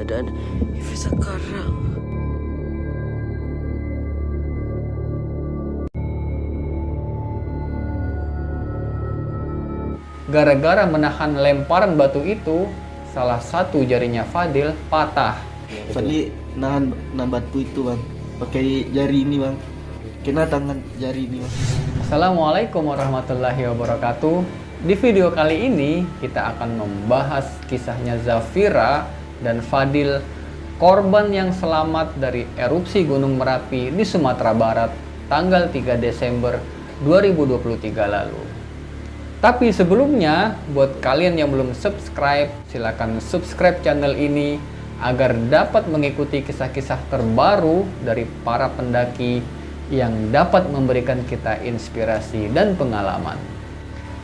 keadaan Ivi sekarang? Gara-gara menahan lemparan batu itu, salah satu jarinya Fadil patah. Fadli nahan batu itu bang, pakai jari ini bang, kena tangan jari ini bang. Assalamualaikum warahmatullahi wabarakatuh. Di video kali ini kita akan membahas kisahnya Zafira dan Fadil, korban yang selamat dari erupsi Gunung Merapi di Sumatera Barat tanggal 3 Desember 2023 lalu. Tapi sebelumnya, buat kalian yang belum subscribe, silakan subscribe channel ini agar dapat mengikuti kisah-kisah terbaru dari para pendaki yang dapat memberikan kita inspirasi dan pengalaman.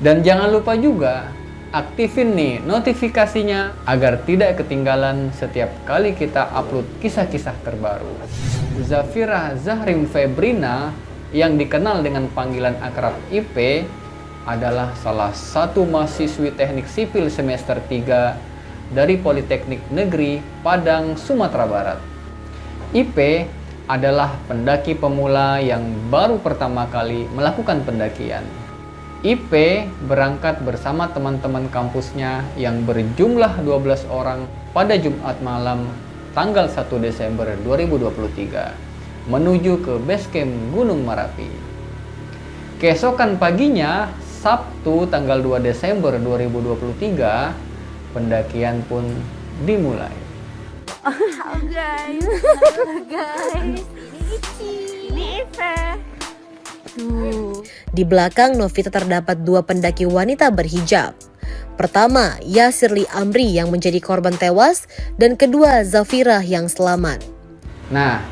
Dan jangan lupa juga aktifin nih notifikasinya agar tidak ketinggalan setiap kali kita upload kisah-kisah terbaru. Zafira Zahrim Febrina yang dikenal dengan panggilan akrab IP adalah salah satu mahasiswi teknik sipil semester 3 dari Politeknik Negeri Padang, Sumatera Barat. IP adalah pendaki pemula yang baru pertama kali melakukan pendakian. IP berangkat bersama teman-teman kampusnya yang berjumlah 12 orang pada Jumat malam tanggal 1 Desember 2023 menuju ke base camp Gunung Merapi. Keesokan paginya, Sabtu tanggal 2 Desember 2023, pendakian pun dimulai. Halo guys, ini Ive. Di belakang Novita terdapat dua pendaki wanita berhijab. Pertama, Yasirli Amri yang menjadi korban tewas, dan kedua, Zafira yang selamat. Nah,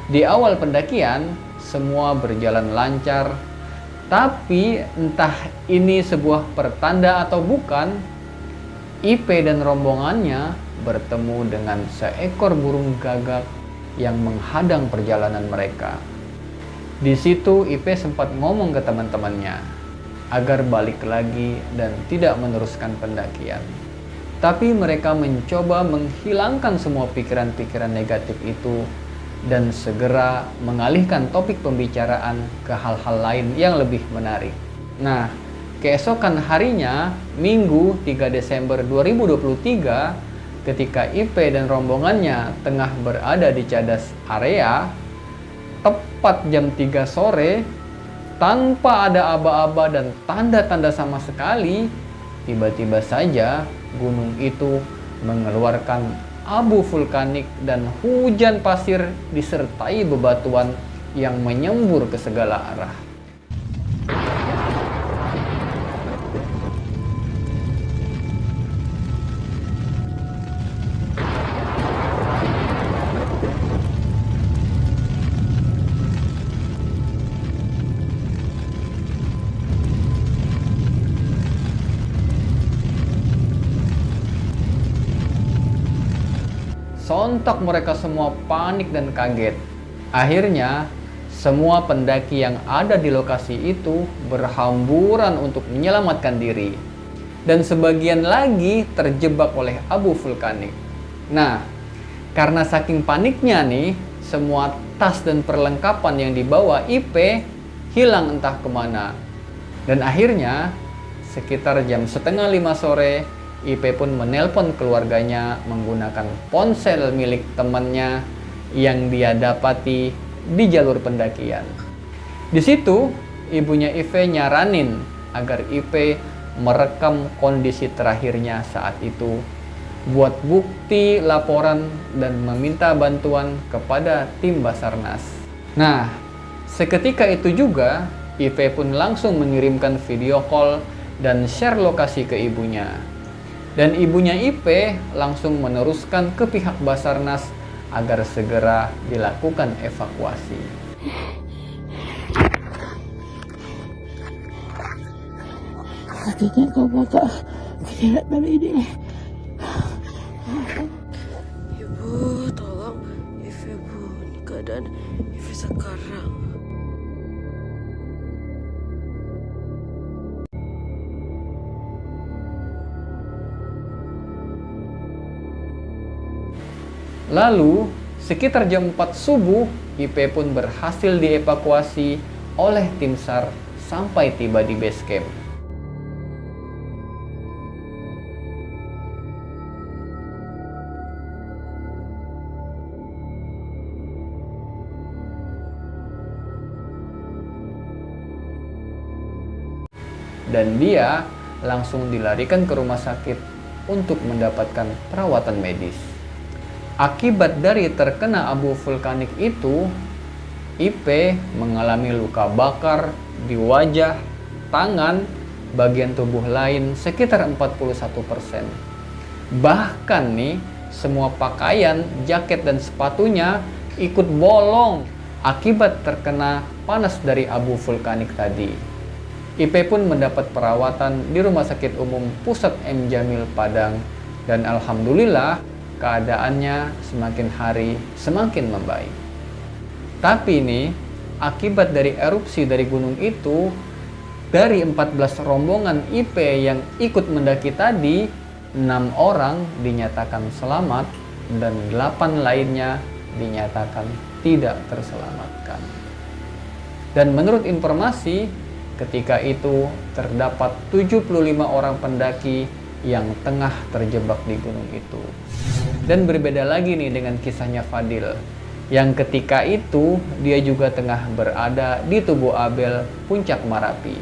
di awal pendakian semua berjalan lancar. Tapi entah ini sebuah pertanda atau bukan, IP dan rombongannya bertemu dengan seekor burung gagak yang menghadang perjalanan mereka. Di situ IP sempat ngomong ke teman-temannya agar balik lagi dan tidak meneruskan pendakian. Tapi mereka mencoba menghilangkan semua pikiran-pikiran negatif itu dan segera mengalihkan topik pembicaraan ke hal-hal lain yang lebih menarik. Nah, keesokan harinya, Minggu 3 Desember 2023, ketika IP dan rombongannya tengah berada di cadas area, tepat jam 3 sore, tanpa ada aba-aba dan tanda-tanda sama sekali, tiba-tiba saja gunung itu mengeluarkan abu vulkanik dan hujan pasir disertai bebatuan yang menyembur ke segala arah. Sontak mereka semua panik dan kaget. Akhirnya, semua pendaki yang ada di lokasi itu berhamburan untuk menyelamatkan diri. Dan sebagian lagi terjebak oleh abu vulkanik. Nah, karena saking paniknya nih, semua tas dan perlengkapan yang dibawa IP hilang entah kemana. Dan akhirnya, sekitar jam setengah 5 sore, IP pun menelpon keluarganya menggunakan ponsel milik temannya yang dia dapati di jalur pendakian. Di situ, ibunya IP nyaranin agar IP merekam kondisi terakhirnya saat itu, buat bukti laporan dan meminta bantuan kepada tim Basarnas. Nah, seketika itu juga, IP pun langsung mengirimkan video call dan share lokasi ke ibunya. Dan ibunya IP langsung meneruskan ke pihak Basarnas agar segera dilakukan evakuasi. Katanya kau bakal menyeret dari ini. Ibu, tolong Ivi, Bu. Ini keadaan Ivi sekarang. Lalu, sekitar jam 4 subuh, IP pun berhasil dievakuasi oleh tim SAR sampai tiba di base camp. Dan dia langsung dilarikan ke rumah sakit untuk mendapatkan perawatan medis. Akibat dari terkena abu vulkanik itu, IP mengalami luka bakar di wajah, tangan, bagian tubuh lain sekitar 41%. Bahkan nih, semua pakaian, jaket dan sepatunya ikut bolong akibat terkena panas dari abu vulkanik tadi. IP pun mendapat perawatan di Rumah Sakit Umum Pusat M. Jamil Padang dan alhamdulillah keadaannya semakin hari semakin membaik. Tapi ini akibat dari erupsi dari gunung itu, dari 14 rombongan IP yang ikut mendaki tadi, 6 orang dinyatakan selamat dan 8 lainnya dinyatakan tidak terselamatkan. Dan menurut informasi, ketika itu terdapat 75 orang pendaki yang tengah terjebak di gunung itu. Dan berbeda lagi nih dengan kisahnya Fadil, yang ketika itu dia juga tengah berada di Tugu Abel, Puncak Marapi.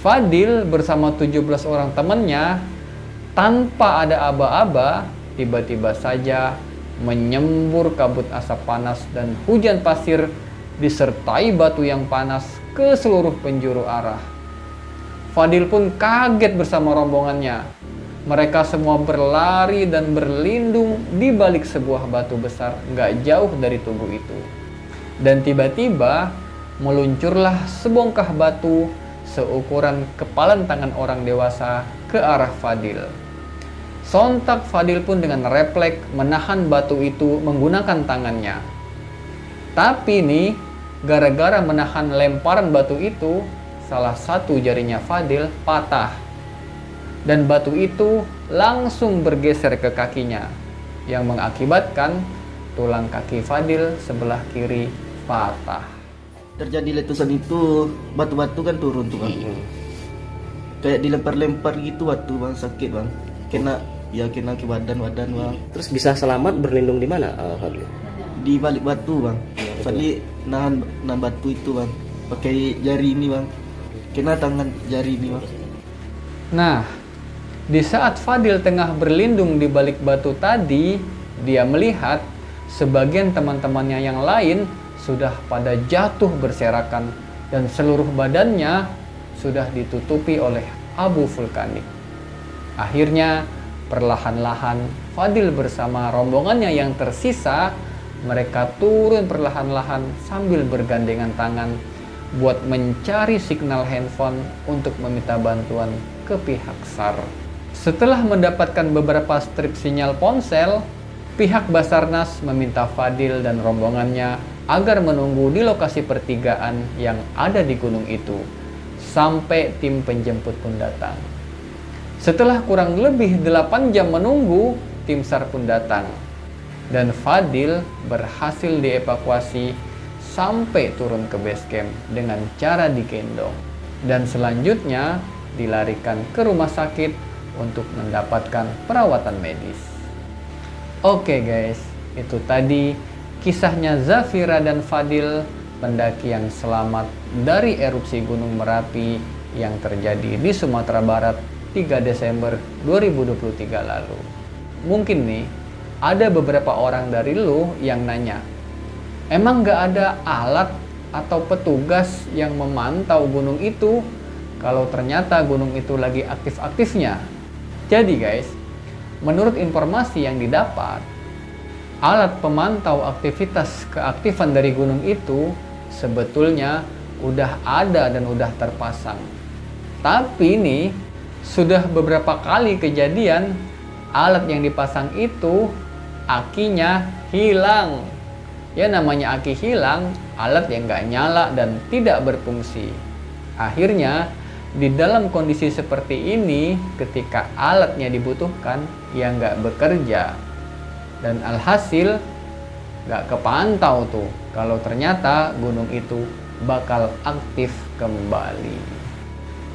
Fadil bersama 17 orang temannya tanpa ada aba-aba tiba-tiba saja menyembur kabut asap panas dan hujan pasir disertai batu yang panas ke seluruh penjuru arah. Fadil pun kaget bersama rombongannya. Mereka semua berlari dan berlindung di balik sebuah batu besar gak jauh dari tugu itu. Dan tiba-tiba meluncurlah sebongkah batu seukuran kepalan tangan orang dewasa ke arah Fadil. Sontak Fadil pun dengan refleks menahan batu itu menggunakan tangannya. Tapi nih, gara-gara menahan lemparan batu itu, salah satu jarinya Fadil patah. Dan batu itu langsung bergeser ke kakinya, yang mengakibatkan tulang kaki Fadil sebelah kiri patah. Terjadi letusan itu, batu-batu kan turun tuh bang. Kayak dilempar-lempar gitu batu bang, sakit bang. Kena ke badan bang. Terus bisa selamat berlindung di mana, Fadli? Di balik batu bang. Fadli nahan batu itu bang, pakai jari ini bang. Kena tangan jari ini bang. Nah, di saat Fadil tengah berlindung di balik batu tadi, dia melihat sebagian teman-temannya yang lain sudah pada jatuh berserakan dan seluruh badannya sudah ditutupi oleh abu vulkanik. Akhirnya, perlahan-lahan Fadil bersama rombongannya yang tersisa, mereka turun perlahan-lahan sambil bergandengan tangan buat mencari signal handphone untuk meminta bantuan ke pihak SAR. Setelah mendapatkan beberapa strip sinyal ponsel, pihak Basarnas meminta Fadil dan rombongannya agar menunggu di lokasi pertigaan yang ada di gunung itu sampai tim penjemput pun datang. Setelah kurang lebih 8 jam menunggu, tim SAR pun datang dan Fadil berhasil dievakuasi sampai turun ke base camp dengan cara digendong dan selanjutnya dilarikan ke rumah sakit untuk mendapatkan perawatan medis. Oke guys, itu tadi kisahnya Zafira dan Fadil, pendaki yang selamat dari erupsi Gunung Merapi yang terjadi di Sumatera Barat 3 Desember 2023 lalu. Mungkin nih, ada beberapa orang dari lu yang nanya, emang gak ada alat atau petugas yang memantau gunung itu kalau ternyata gunung itu lagi aktif-aktifnya? Jadi guys, menurut informasi yang didapat, alat pemantau aktivitas keaktifan dari gunung itu sebetulnya udah ada dan udah terpasang. Tapi ini sudah beberapa kali kejadian alat yang dipasang itu akinya hilang. Ya namanya aki hilang, alat yang nggak nyala dan tidak berfungsi. Akhirnya di dalam kondisi seperti ini, ketika alatnya dibutuhkan, ya nggak bekerja. Dan alhasil gak kepantau tuh kalau ternyata gunung itu bakal aktif kembali.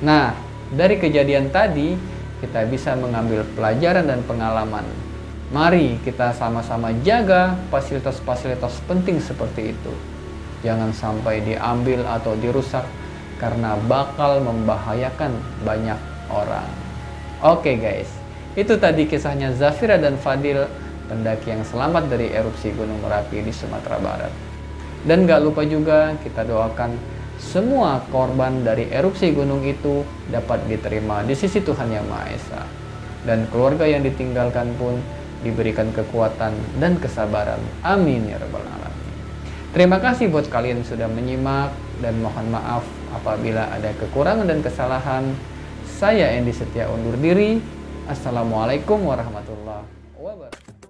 Nah, dari kejadian tadi kita bisa mengambil pelajaran dan pengalaman. Mari kita sama-sama jaga fasilitas-fasilitas penting seperti itu. Jangan sampai diambil atau dirusak karena bakal membahayakan banyak orang. Oke guys, itu tadi kisahnya Zafira dan Fadil, pendaki yang selamat dari erupsi Gunung Merapi di Sumatera Barat. Dan gak lupa juga kita doakan semua korban dari erupsi gunung itu dapat diterima di sisi Tuhan Yang Maha Esa. Dan keluarga yang ditinggalkan pun diberikan kekuatan dan kesabaran. Amin ya rabbal alamin. Terima kasih buat kalian yang sudah menyimak, dan mohon maaf apabila ada kekurangan dan kesalahan. Saya Andy Setia undur diri. Assalamualaikum warahmatullahi wabarakatuh.